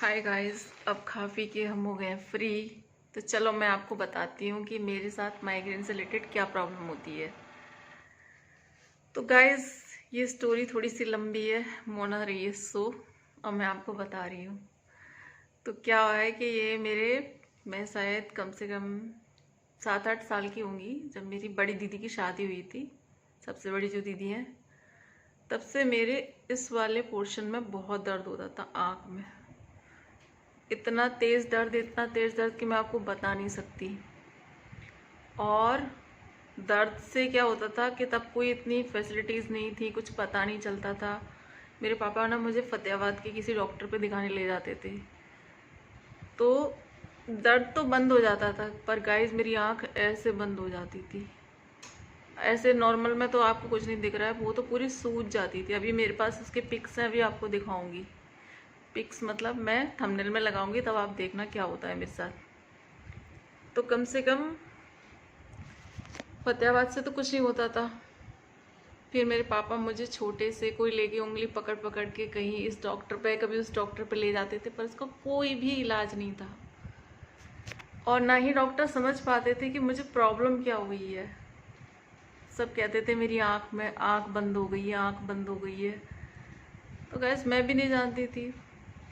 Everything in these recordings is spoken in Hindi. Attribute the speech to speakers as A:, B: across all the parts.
A: हाय गाइस, अब खा पी के हम हो गए हैं फ्री। तो चलो मैं आपको बताती हूँ कि मेरे साथ माइग्रेन से रिलेटेड क्या प्रॉब्लम होती है। तो गाइस, ये स्टोरी थोड़ी सी लंबी है, मोना रही है सो, और मैं आपको बता रही हूँ। तो क्या हुआ है कि मैं शायद कम से कम 7-8 साल की होंगी जब मेरी बड़ी दीदी की शादी हुई थी। सबसे बड़ी जो दीदी हैं, तब से मेरे इस वाले पोर्शन में बहुत दर्द होता था, आँख में। इतना तेज़ दर्द कि मैं आपको बता नहीं सकती। और दर्द से क्या होता था कि तब कोई इतनी फैसिलिटीज़ नहीं थी, कुछ पता नहीं चलता था। मेरे पापा ना मुझे फतेहाबाद के किसी डॉक्टर पे दिखाने ले जाते थे, तो दर्द तो बंद हो जाता था, पर गाइस मेरी आंख ऐसे बंद हो जाती थी। ऐसे नॉर्मल में तो आपको कुछ नहीं दिख रहा है, वो तो पूरी सूज जाती थी। अभी मेरे पास उसके पिक्स हैं, अभी आपको दिखाऊंगी। पिक्स मतलब मैं थंबनेल में लगाऊंगी, तब आप देखना क्या होता है मेरे साथ। तो कम से कम फतेहाबाद से तो कुछ नहीं होता था। फिर मेरे पापा मुझे छोटे से कोई लेके उंगली पकड़ पकड़ के कहीं इस डॉक्टर पे कभी उस डॉक्टर पे ले जाते थे, पर उसका कोई भी इलाज नहीं था। और ना ही डॉक्टर समझ पाते थे कि मुझे प्रॉब्लम क्या हुई है। सब कहते थे मेरी आँख में आँख बंद हो गई है, आँख बंद हो गई है। तो गैस मैं भी नहीं जानती थी।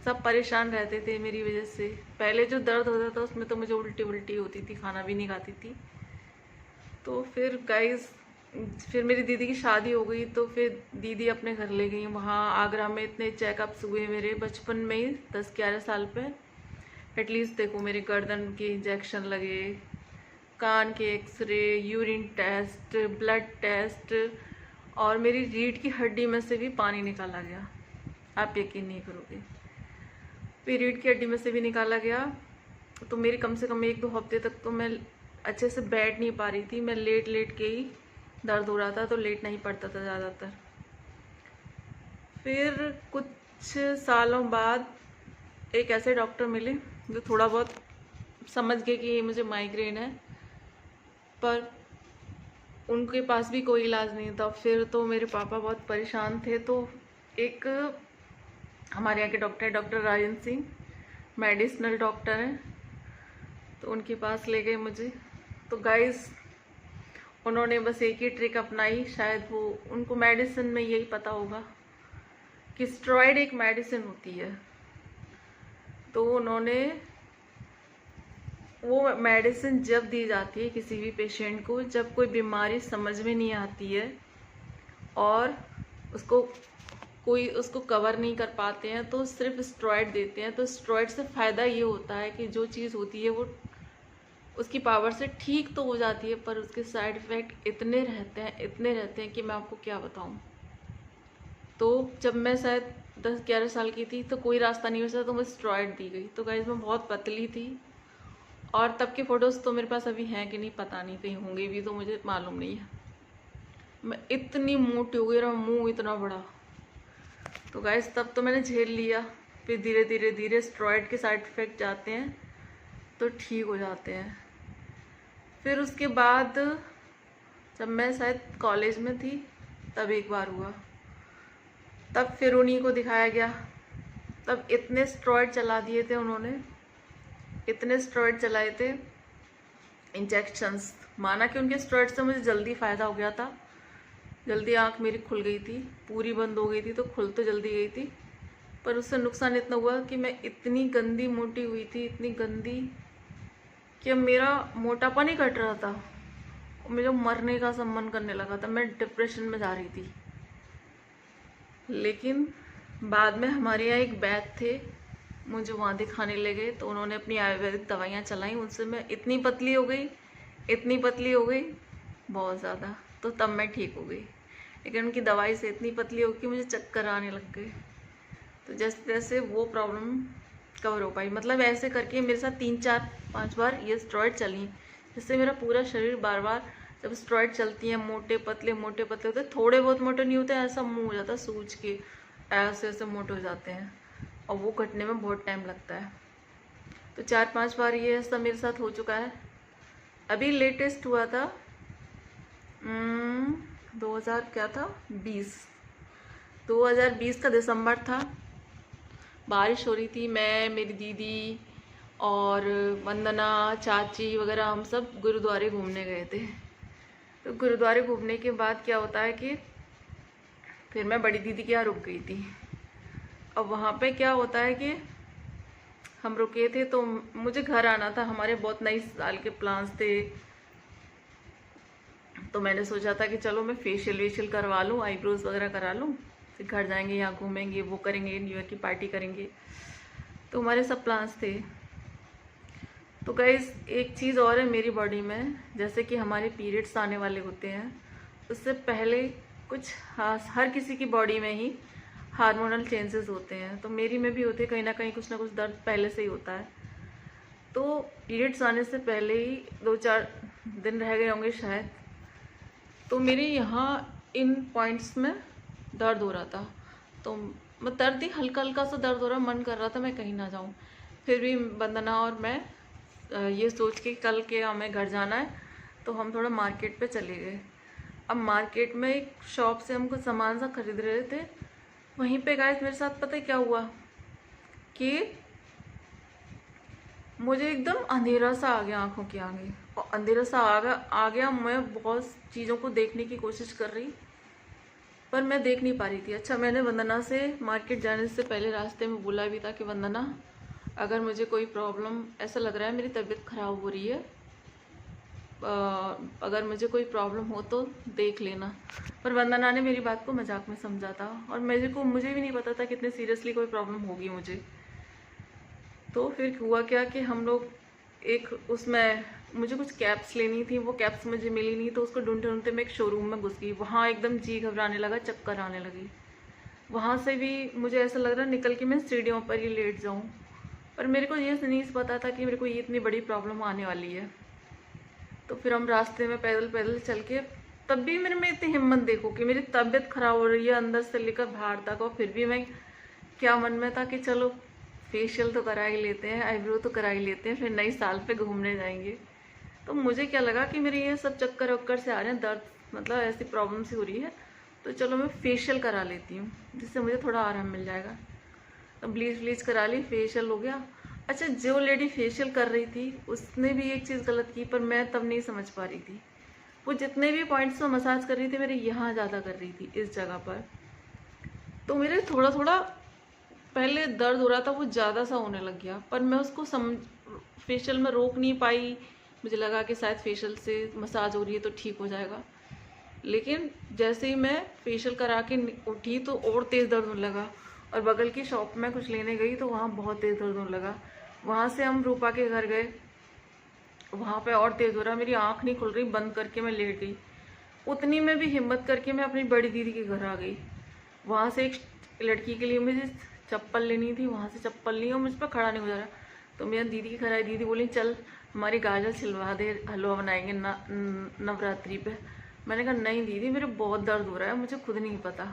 A: सब परेशान रहते थे मेरी वजह से। पहले जो दर्द होता था उसमें तो मुझे उल्टी उल्टी होती थी, खाना भी नहीं खाती थी। तो फिर गाइस, फिर मेरी दीदी की शादी हो गई, तो फिर दीदी अपने घर ले गई। वहाँ आगरा में इतने चेकअप्स हुए मेरे बचपन में ही, 10-11 साल पे। एटलीस्ट देखो, मेरे गर्दन के इंजेक्शन लगे, कान के x-ray, urine test, blood test, और मेरी रीढ़ की हड्डी में से भी पानी निकाला गया। आप यकीन नहीं करोगे, फिर रीढ़ की हड्डी में से भी निकाला गया। तो मेरी कम से कम 1-2 हफ्ते तक तो मैं अच्छे से बैठ नहीं पा रही थी। मैं लेट लेट के ही, दर्द हो रहा था तो लेटना ही पड़ता था ज़्यादातर। फिर कुछ सालों बाद एक ऐसे डॉक्टर मिले जो थोड़ा बहुत समझ गए कि ये मुझे माइग्रेन है, पर उनके पास भी कोई इलाज नहीं था। फिर तो मेरे पापा बहुत परेशान थे, तो एक हमारे यहाँ के doctor, doctor Rajan Singh, medicinal doctor हैं, तो उनके पास ले गए मुझे। तो गाइस, उन्होंने बस एक ही ट्रिक अपनाई, शायद वो उनको मेडिसिन में यही पता होगा कि स्टेरॉइड एक मेडिसिन होती है। तो उन्होंने, वो मेडिसिन जब दी जाती है किसी भी पेशेंट को, जब कोई बीमारी समझ में नहीं आती है और उसको कोई उसको कवर नहीं कर पाते हैं, तो सिर्फ स्टेरॉइड देते हैं। तो स्टेरॉइड से फ़ायदा ये होता है कि जो चीज़ होती है वो उसकी पावर से ठीक तो हो जाती है, पर उसके साइड इफ़ेक्ट इतने रहते हैं कि मैं आपको क्या बताऊं। तो जब मैं शायद 10-11 साल की थी, तो कोई रास्ता नहीं बचा, तो मुझे स्टेरॉइड दी गई। तो गाइस, मैं बहुत पतली थी, और तब के फ़ोटोज़ तो मेरे पास अभी हैं कि नहीं पता नहीं, कहीं होंगे भी तो मुझे मालूम नहीं है। मैं इतनी मोटी हो गई और मुँह इतना बड़ा। तो गाइस, तब तो मैंने झेल लिया। फिर धीरे धीरे धीरे स्टेरॉइड के साइड इफ़ेक्ट जाते हैं तो ठीक हो जाते हैं। फिर उसके बाद जब मैं शायद कॉलेज में थी, तब एक बार हुआ। तब फिर उन्हीं को दिखाया गया। तब इतने स्टेरॉइड चला दिए थे उन्होंने, इतने स्टेरॉइड चलाए थे, इंजेक्शंस। माना कि उनके स्टेरॉइड से मुझे जल्दी फ़ायदा हो गया था, जल्दी आँख मेरी खुल गई थी, पूरी बंद हो गई थी तो खुल तो जल्दी गई थी। पर उससे नुकसान इतना हुआ कि मैं इतनी गंदी मोटी हुई थी, इतनी गंदी, कि अब मेरा मोटापा नहीं घट रहा था, मुझे मरने का सब मन करने लगा था। मैं डिप्रेशन में जा रही थी। लेकिन बाद में हमारे यहाँ एक वैद्य थे, मुझे वहाँ दिखाने ले गए, तो उन्होंने अपनी आयुर्वेदिक दवाइयाँ चलाई। उनसे मैं इतनी पतली हो गई, इतनी पतली हो गई, बहुत ज़्यादा। तो तब मैं ठीक हो गई। लेकिन उनकी दवाई से इतनी पतली हो कि मुझे चक्कर आने लग गए। तो जैसे तैसे वो प्रॉब्लम कवर हो पाई। मतलब ऐसे करके मेरे साथ 3-4-5 बार ये स्टेरॉइड चली, जिससे मेरा पूरा शरीर बार बार, जब स्टेरॉइड चलती है, मोटे पतले होते, थोड़े बहुत मोटे नहीं होते, ऐसा मुंह हो जाता है सूज के, ऐसे ऐसे मोटे हो जाते हैं, और वो घटने में बहुत टाइम लगता है। तो 4-5 बार ये ऐसा मेरे साथ हो चुका है। अभी लेटेस्ट हुआ था 2000 क्या था 20 2020 का दिसंबर था। बारिश हो रही थी, मैं, मेरी दीदी और वंदना, चाची वगैरह हम सब गुरुद्वारे घूमने गए थे। तो गुरुद्वारे घूमने के बाद क्या होता है कि फिर मैं बड़ी दीदी के यहाँ रुक गई थी। अब वहाँ पे क्या होता है कि हम रुके थे तो मुझे घर आना था, हमारे बहुत नए साल के प्लान्स थे। तो मैंने सोचा था कि चलो मैं फेशियल वेशियल करवा लूँ, आईब्रोज वगैरह करा लूँ, फिर घर जाएंगे, यहाँ घूमेंगे, वो करेंगे, न्यू ईयर की पार्टी करेंगे। तो हमारे सब प्लान्स थे। तो गाइस एक चीज़ और है मेरी बॉडी में, जैसे कि हमारे पीरियड्स आने वाले होते हैं, उससे पहले कुछ हर किसी की बॉडी में ही हार्मोनल चेंजेस होते हैं। तो मेरी में भी होते हैं, कहीं ना कुछ दर्द पहले से ही होता है। तो पीरियड्स आने से पहले ही 2-4 दिन रह गए होंगे शायद, तो मेरे यहाँ इन पॉइंट्स में दर्द हो रहा था। तो मैं दर्द ही हल्का हल्का सा दर्द हो रहा, मन कर रहा था मैं कहीं ना जाऊँ। फिर भी वंदना और मैं ये सोच के कल के हमें घर जाना है, तो हम थोड़ा मार्केट पे चले गए। अब मार्केट में एक शॉप से हम कुछ सामान सा खरीद रहे थे। वहीं पे गाइस मेरे साथ पता है क्या हुआ कि मुझे एकदम अंधेरा सा आ गया आंखों के आगे, और अंधेरा सा आ गया। मैं बहुत चीज़ों को देखने की कोशिश कर रही, पर मैं देख नहीं पा रही थी। अच्छा, मैंने वंदना से मार्केट जाने से पहले रास्ते में बोला भी था कि वंदना, अगर मुझे कोई प्रॉब्लम, ऐसा लग रहा है मेरी तबीयत ख़राब हो रही है, अगर मुझे कोई प्रॉब्लम हो तो देख लेना। पर वंदना ने मेरी बात को मजाक में समझा था, और मुझे भी नहीं पता था कितने सीरियसली कोई प्रॉब्लम होगी मुझे। तो फिर हुआ क्या कि हम लोग एक उसमें, मुझे कुछ कैप्स लेनी थी, वो कैप्स मुझे मिली नहीं, तो उसको ढूंढते ढूंढते मैं एक शोरूम में घुस गई। वहाँ एकदम जी घबराने लगा, चक्कर आने लगी। वहाँ से भी मुझे ऐसा लग रहा निकल के मैं सीढ़ियों पर ही लेट जाऊँ। पर मेरे को ये नहीं पता था कि मेरे को ये इतनी बड़ी प्रॉब्लम आने वाली है। तो फिर हम रास्ते में पैदल पैदल चल के, तब भी मेरे में इतनी हिम्मत देखो कि मेरी तबीयत खराब हो रही है अंदर से लेकर बाहर तक, और फिर भी मैं क्या मन में था कि चलो फेशियल तो करा ही लेते हैं, आईब्रो तो करा ही लेते हैं, फिर नई साल पे घूमने जाएंगे। तो मुझे क्या लगा कि मेरे ये सब चक्कर वक्कर से आ रहे हैं, दर्द मतलब ऐसी प्रॉब्लम सी हो रही है, तो चलो मैं फेशियल करा लेती हूँ, जिससे मुझे थोड़ा आराम मिल जाएगा। तो ब्लीच व्लीच करा ली, फेशियल हो गया। अच्छा, जो लेडी फेशियल कर रही थी उसने भी एक चीज़ गलत की, पर मैं तब नहीं समझ पा रही थी। वो जितने भी पॉइंट्स में मसाज कर रही थी, मेरे यहाँ ज़्यादा कर रही थी, इस जगह पर। तो मेरे थोड़ा थोड़ा पहले दर्द हो रहा था, वो ज़्यादा सा होने लग गया, पर मैं उसको फेशियल में रोक नहीं पाई। मुझे लगा कि शायद फेशियल से मसाज हो रही है तो ठीक हो जाएगा, लेकिन जैसे ही मैं फेशियल करा के उठी तो और तेज़ दर्द होने लगा। और बगल की शॉप में कुछ लेने गई तो वहाँ बहुत तेज़ दर्द होने लगा। वहाँ से हम रूपा के घर गए, वहाँ पे और तेज़ हो रहा, मेरी आँख नहीं खुल रही, बंद करके मैं लेट गई। उतनी में भी हिम्मत करके मैं अपनी बड़ी दीदी के घर आ गई। वहाँ से एक लड़की के लिए मुझे चप्पल लेनी थी, वहाँ से चप्पल ली और मुझ पर खड़ा नहीं हो जा रहा। तो मेरी दीदी के घर आई, दीदी बोली चल हमारी गाजर छिलवा दे, हलवा बनाएंगे नवरात्रि पे। मैंने कहा नहीं दीदी, मेरे बहुत दर्द हो रहा है, मुझे खुद नहीं पता।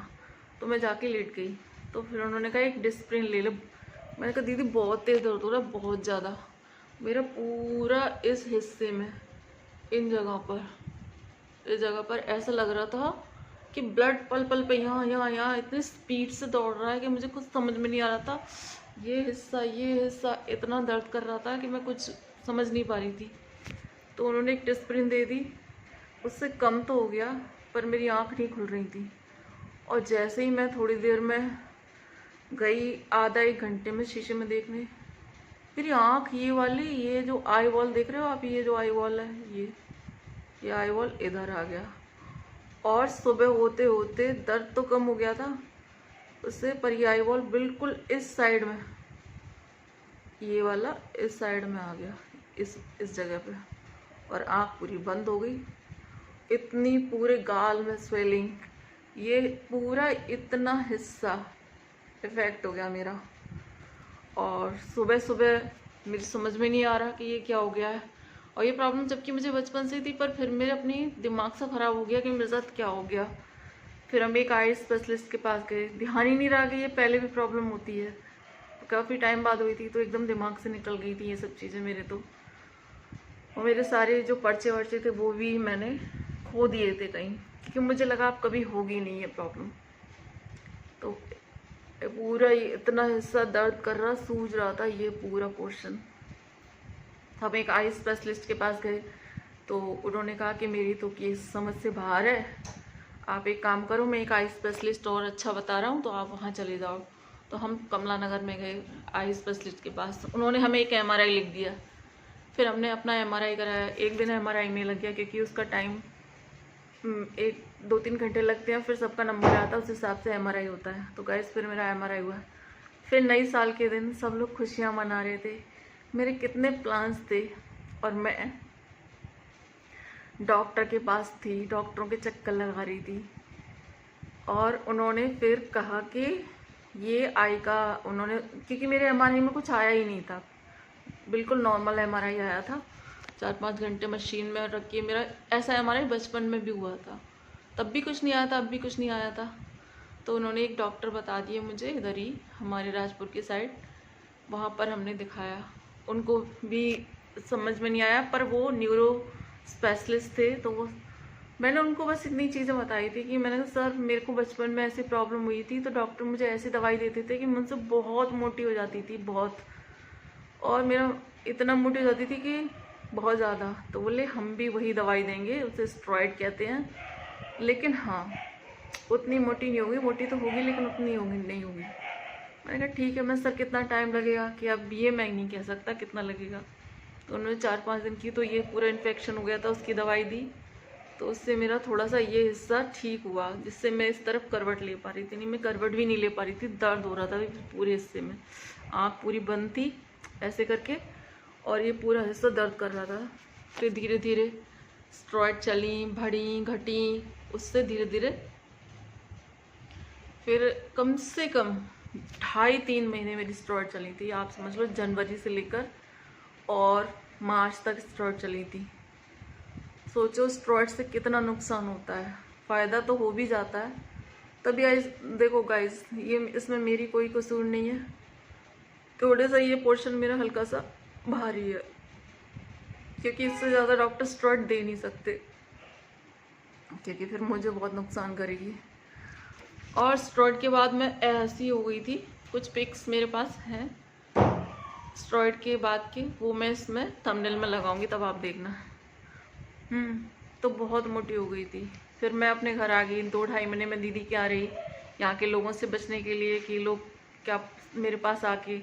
A: तो मैं जाके लेट गई। तो फिर उन्होंने कहा एक डिस्प्रिन ले लो। मैंने कहा दीदी बहुत तेज़ दर्द हो रहा है, बहुत ज़्यादा। मेरा पूरा इस हिस्से में, इन इस जगह पर ऐसा लग रहा था कि ब्लड पल पल पे यहाँ यहाँ यहाँ इतनी स्पीड से दौड़ रहा है कि मुझे कुछ समझ में नहीं आ रहा था। ये हिस्सा इतना दर्द कर रहा था कि मैं कुछ समझ नहीं पा रही थी। तो उन्होंने एक डिस्प्रिन दे दी, उससे कम तो हो गया, पर मेरी आँख नहीं खुल रही थी। और जैसे ही मैं थोड़ी देर में गई, आधा एक घंटे में शीशे में देखने, मेरी आँख ये वाली, ये जो आई वॉल देख रहे हो आप, ये जो आई वॉल है, ये आई वॉल इधर आ गया। और सुबह होते होते दर्द तो कम हो गया था उससे, पर ये आई वॉल बिल्कुल इस साइड में, ये वाला इस साइड में आ गया, इस जगह पे। और आँख पूरी बंद हो गई, इतनी पूरे गाल में स्वेलिंग, ये पूरा इतना हिस्सा इफेक्ट हो गया मेरा। और सुबह सुबह मेरी समझ में नहीं आ रहा कि ये क्या हो गया है। और ये प्रॉब्लम जबकि मुझे बचपन से थी, पर फिर मेरे अपनी दिमाग सा ख़राब हो गया कि मेरे साथ क्या हो गया। फिर हम एक आई स्पेशलिस्ट के पास गए, ध्यान ही नहीं रहा कि ये पहले भी प्रॉब्लम होती है। काफ़ी टाइम बाद हुई थी, तो एकदम दिमाग से निकल गई थी ये सब चीज़ें मेरे तो। और मेरे सारे जो पर्चे वर्चे थे वो भी मैंने खो दिए थे कहीं, क्योंकि मुझे लगा अब कभी होगी नहीं ये प्रॉब्लम। तो पूरा इतना हिस्सा दर्द कर रहा, सूज रहा था ये पूरा पोर्शन। हम एक आई स्पेशलिस्ट के पास गए तो उन्होंने कहा कि मेरी तो केस समझ से बाहर है, आप एक काम करो, मैं एक आई स्पेशलिस्ट और अच्छा बता रहा हूँ तो आप वहाँ चले जाओ। तो हम कमला नगर में गए आई स्पेशलिस्ट के पास, उन्होंने हमें एक MRI लिख दिया। फिर हमने अपना MRI कराया। एक दिन MRI में लग गया क्योंकि उसका टाइम 1-2-3 घंटे लगते हैं, फिर सबका नंबर आता है उस हिसाब से MRI होता है। तो गैस फिर मेरा MRI हुआ। फिर नई साल के दिन सब लोग खुशियाँ मना रहे थे, मेरे कितने प्लान्स थे और मैं डॉक्टर के पास थी, डॉक्टरों के चक्कर लगा रही थी। और उन्होंने फिर कहा कि ये आई का, उन्होंने, क्योंकि मेरे MRI में कुछ आया ही नहीं था, बिल्कुल नॉर्मल MRI आया था। 4-5 घंटे मशीन में रख के, मेरा ऐसा MRI बचपन में भी हुआ था, तब भी कुछ नहीं आया था, अब भी कुछ नहीं आया था। तो उन्होंने एक डॉक्टर बता दिए मुझे इधर ही हमारे राजपुर की साइड, वहाँ पर हमने दिखाया। उनको भी समझ में नहीं आया, पर वो न्यूरो स्पेशलिस्ट थे तो वो, मैंने उनको बस इतनी चीज़ें बताई थी कि मैंने कहा सर मेरे को बचपन में ऐसी प्रॉब्लम हुई थी तो डॉक्टर मुझे ऐसी दवाई देते थे कि मुझसे बहुत मोटी हो जाती थी, बहुत, और मेरा इतना मोटी हो जाती थी कि बहुत ज़्यादा। तो बोले हम भी वही दवाई देंगे, उसे स्टेरॉइड कहते हैं, लेकिन हाँ उतनी मोटी नहीं होगी, मोटी तो होगी लेकिन उतनी होगी नहीं होगी। मैंने कहा ठीक है। मैं सर कितना टाइम लगेगा, कि अब ये मैं नहीं कह सकता कितना लगेगा। तो उन्होंने 4-5 दिन की, तो ये पूरा इन्फेक्शन हो गया था, उसकी दवाई दी तो उससे मेरा थोड़ा सा ये हिस्सा ठीक हुआ, जिससे मैं इस तरफ करवट ले पा रही थी। नहीं, मैं करवट भी नहीं ले पा रही थी, दर्द हो रहा था पूरे हिस्से में, आँख पूरी बंद थी ऐसे करके, और ये पूरा हिस्सा दर्द कर रहा था। फिर धीरे धीरे स्टेरॉइड चली, बढ़ी घटी, उससे धीरे धीरे फिर कम से कम 2.5-3 महीने मेरी स्टेरॉइड चली थी, आप समझ लो जनवरी से लेकर और मार्च तक स्टेरॉइड चली थी। सोचो स्टेरॉइड से कितना नुकसान होता है, फ़ायदा तो हो भी जाता है। तभी गाइस देखो गाइस, ये इसमें मेरी कोई कसूर नहीं है, थोड़े सा ये पोर्शन मेरा हल्का सा भारी है, क्योंकि इससे ज़्यादा डॉक्टर स्टेरॉइड दे नहीं सकते, क्योंकि फिर मुझे बहुत नुकसान करेगी। और स्टेरॉइड के बाद मैं ऐसी हो गई थी, कुछ पिक्स मेरे पास हैं स्टेरॉइड के बाद की, वो मैं इसमें थंबनेल में लगाऊंगी तब आप देखना। तो बहुत मोटी हो गई थी। फिर मैं अपने घर आ गई, 2-2.5 महीने में दीदी के आ रही, यहाँ के लोगों से बचने के लिए कि लोग क्या मेरे पास आके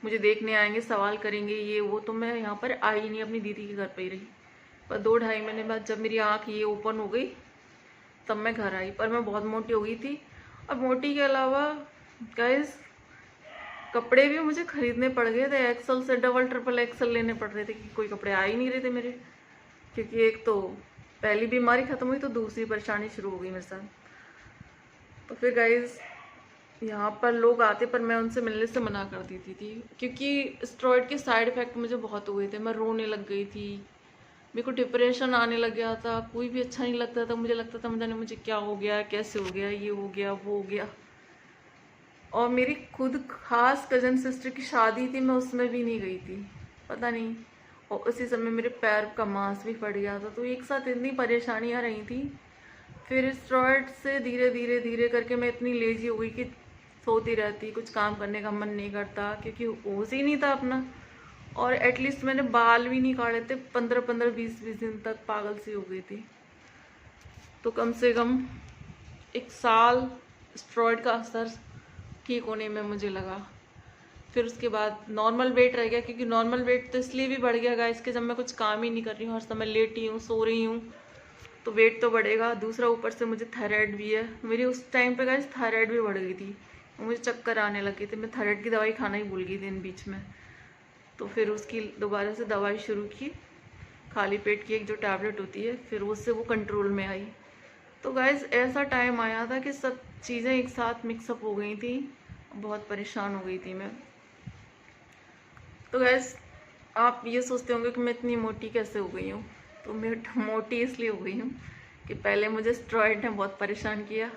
A: मुझे देखने आएंगे, सवाल करेंगे ये वो, तो मैं यहाँ पर आई नहीं, अपनी दीदी के घर पे ही रही। पर 2-2.5 महीने बाद जब मेरी आँख ये ओपन हो गई तब मैं घर आई, पर मैं बहुत मोटी हो गई थी। और मोटी के अलावा गाइस कपड़े भी मुझे खरीदने पड़ गए थे, XL से डबल XL लेने पड़ रहे थे, कि कोई कपड़े आ ही नहीं रहे थे मेरे, क्योंकि एक तो पहली बीमारी ख़त्म हुई तो दूसरी परेशानी शुरू हो गई मेरे साथ। तो फिर गाइस यहाँ पर लोग आते, पर मैं उनसे मिलने से मना कर देती थी, क्योंकि स्टेरॉइड के साइड इफ़ेक्ट मुझे बहुत हुए थे। मैं रोने लग गई थी, मेरे को डिप्रेशन आने लग गया था, कोई भी अच्छा नहीं लगता था, मुझे लगता था मुझे क्या हो गया, कैसे हो गया, ये हो गया वो हो गया। और मेरी खुद खास कज़न सिस्टर की शादी थी, मैं उसमें भी नहीं गई थी, पता नहीं, और उसी समय मेरे पैर का मांस भी फट गया था। तो एक साथ इतनी परेशानियां रही थी। फिर स्टेरॉइड से धीरे धीरे धीरे करके मैं इतनी लेजी हो गई कि सोती रहती, कुछ काम करने का मन नहीं करता, क्योंकि होश ही नहीं था अपना। और एटलीस्ट मैंने बाल भी नहीं काटे थे 15-15 20-20 दिन तक, पागल सी हो गई थी। तो कम से कम 1 साल स्टेरॉइड का असर ठीक होने में मुझे लगा। फिर उसके बाद नॉर्मल वेट रह गया, क्योंकि नॉर्मल वेट तो इसलिए भी बढ़ गया गाइस कि जब मैं कुछ काम ही नहीं कर रही हूँ, हर समय लेटी हूँ, सो रही हूँ, तो वेट तो बढ़ेगा। दूसरा ऊपर से मुझे थायराइड भी है, मेरी उस टाइम पे गाइस थायराइड भी बढ़ गई थी, मुझे चक्कर आने लगे थे, मैं थायराइड की दवाई खाना ही भूल गई थी इन बीच में। तो फिर उसकी दोबारा से दवाई शुरू की, खाली पेट की एक जो टैबलेट होती है, फिर उससे वो कंट्रोल में आई। तो गाइस ऐसा टाइम आया था कि सब चीज़ें एक साथ मिक्सअप हो गई थी, बहुत परेशान हो गई थी मैं। तो गैस आप ये सोचते होंगे कि मैं इतनी मोटी कैसे हो गई हूँ। तो मैं मोटी इसलिए हो गई हूँ कि पहले मुझे स्टेरॉइड ने बहुत परेशान किया,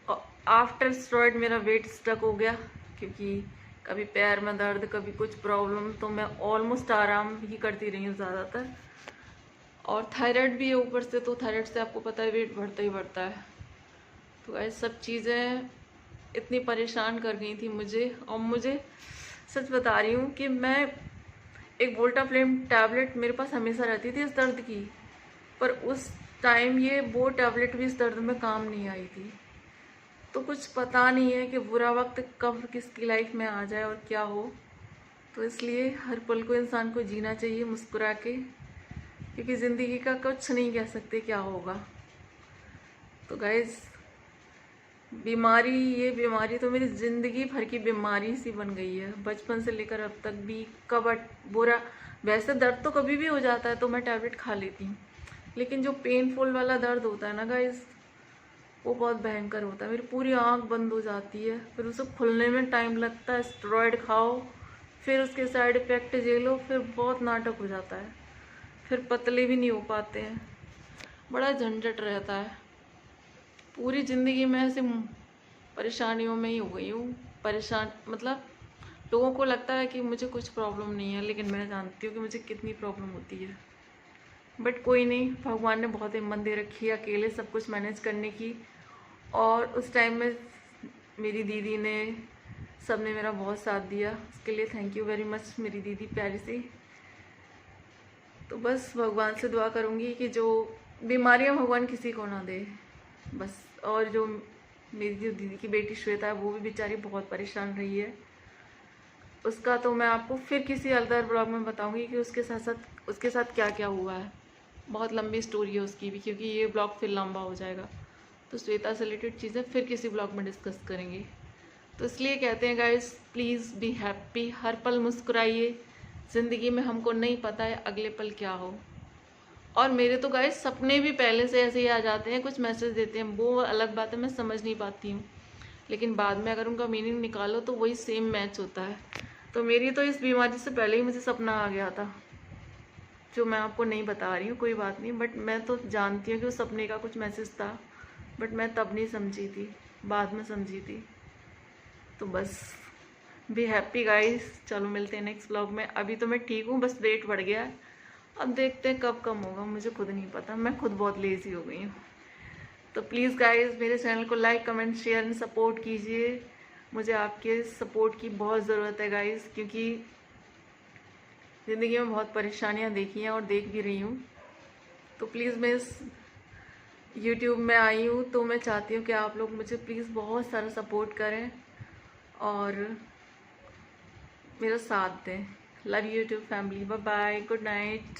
A: और आफ्टर स्टेरॉइड मेरा वेट स्टक हो गया, क्योंकि कभी पैर में दर्द, कभी कुछ प्रॉब्लम, तो मैं ऑलमोस्ट आराम ही करती रही हूँ ज़्यादातर। और थायराइड भी है ऊपर से, तो थायराइड से आपको पता है वेट बढ़ता ही बढ़ता है। तो ऐसी सब चीज़ें इतनी परेशान कर गई थी मुझे। और मुझे सच बता रही हूँ कि मैं एक वोल्टाफ्लेम टैबलेट मेरे पास हमेशा रहती थी इस दर्द की, पर उस टाइम ये वो टैबलेट भी इस दर्द में काम नहीं आई थी। तो कुछ पता नहीं है कि बुरा वक्त कब किसकी लाइफ में आ जाए और क्या हो। तो इसलिए हर पल को इंसान को जीना चाहिए मुस्कुरा के, क्योंकि ज़िंदगी का कुछ नहीं कह सकते क्या होगा। तो गाइस, ये बीमारी तो मेरी ज़िंदगी भर की बीमारी सी बन गई है, बचपन से लेकर अब तक भी। कब बुरा, वैसे दर्द तो कभी भी हो जाता है तो मैं टैबलेट खा लेती हूँ, लेकिन जो पेनफुल वाला दर्द होता है ना गाइस, वो बहुत भयंकर होता है। मेरी पूरी आँख बंद हो जाती है, फिर उसे खुलने में टाइम लगता है। स्टेरॉयड खाओ, फिर उसके साइड इफ़ेक्ट झेलो, फिर बहुत नाटक हो जाता है, फिर पतले भी नहीं हो पाते हैं, बड़ा झंझट रहता है। पूरी ज़िंदगी में ऐसे परेशानियों में ही हो गई हूँ। परेशान मतलब लोगों को लगता है कि मुझे कुछ प्रॉब्लम नहीं है, लेकिन मैं जानती हूँ कि मुझे कितनी प्रॉब्लम होती है। बट कोई नहीं, भगवान ने बहुत हिम्मत दे रखी है अकेले सब कुछ मैनेज करने की। और उस टाइम में मेरी दीदी ने, सब ने मेरा बहुत साथ दिया, उसके लिए थैंक यू वेरी मच मेरी दीदी प्यारी सी। तो बस भगवान से दुआ करूँगी कि जो बीमारियाँ भगवान किसी को ना दे बस। और जो मेरी जो दीदी की बेटी श्वेता है, वो भी बेचारी बहुत परेशान रही है। उसका तो मैं आपको फिर किसी अदर ब्लॉग में बताऊंगी कि उसके साथ क्या क्या हुआ है। बहुत लंबी स्टोरी है उसकी भी, क्योंकि ये ब्लॉग फिर लंबा हो जाएगा। तो श्वेता से रिलेटेड चीज़ें फिर किसी ब्लॉग में डिस्कस करेंगे। तो इसलिए कहते हैं गाइस, प्लीज़ बी हैप्पी, हर पल मुस्कुराइए। ज़िंदगी में हमको नहीं पता है अगले पल क्या हो। और मेरे तो गाइस सपने भी पहले से ऐसे ही आ जाते हैं, कुछ मैसेज देते हैं, वो अलग बात है, मैं समझ नहीं पाती हूँ, लेकिन बाद में अगर उनका मीनिंग निकालो तो वही सेम मैच होता है। तो मेरी तो इस बीमारी से पहले ही मुझे सपना आ गया था, जो मैं आपको नहीं बता रही हूँ, कोई बात नहीं। बट मैं तो जानती हूँ कि उस सपने का कुछ मैसेज था, बट मैं तब नहीं समझी थी, बाद में समझी थी। तो बस बी हैप्पी गाइस। चलो मिलते हैं नेक्स्ट ब्लॉग में। अभी तो मैं ठीक हूँ, बस वेट बढ़ गया है, अब देखते हैं कब कम होगा, मुझे खुद नहीं पता, मैं खुद बहुत लेज़ी हो गई हूँ। तो प्लीज़ गाइस, मेरे चैनल को like comment share and support कीजिए। मुझे आपके सपोर्ट की बहुत ज़रूरत है गाइस, क्योंकि ज़िंदगी में बहुत परेशानियाँ देखी हैं और देख भी रही हूँ। तो प्लीज़, मैं इस यूट्यूब में आई हूँ तो मैं चाहती हूँ कि आप लोग मुझे प्लीज़ बहुत सारा सपोर्ट करें और मेरा साथ दें। Love you YouTube family, bye bye, good night.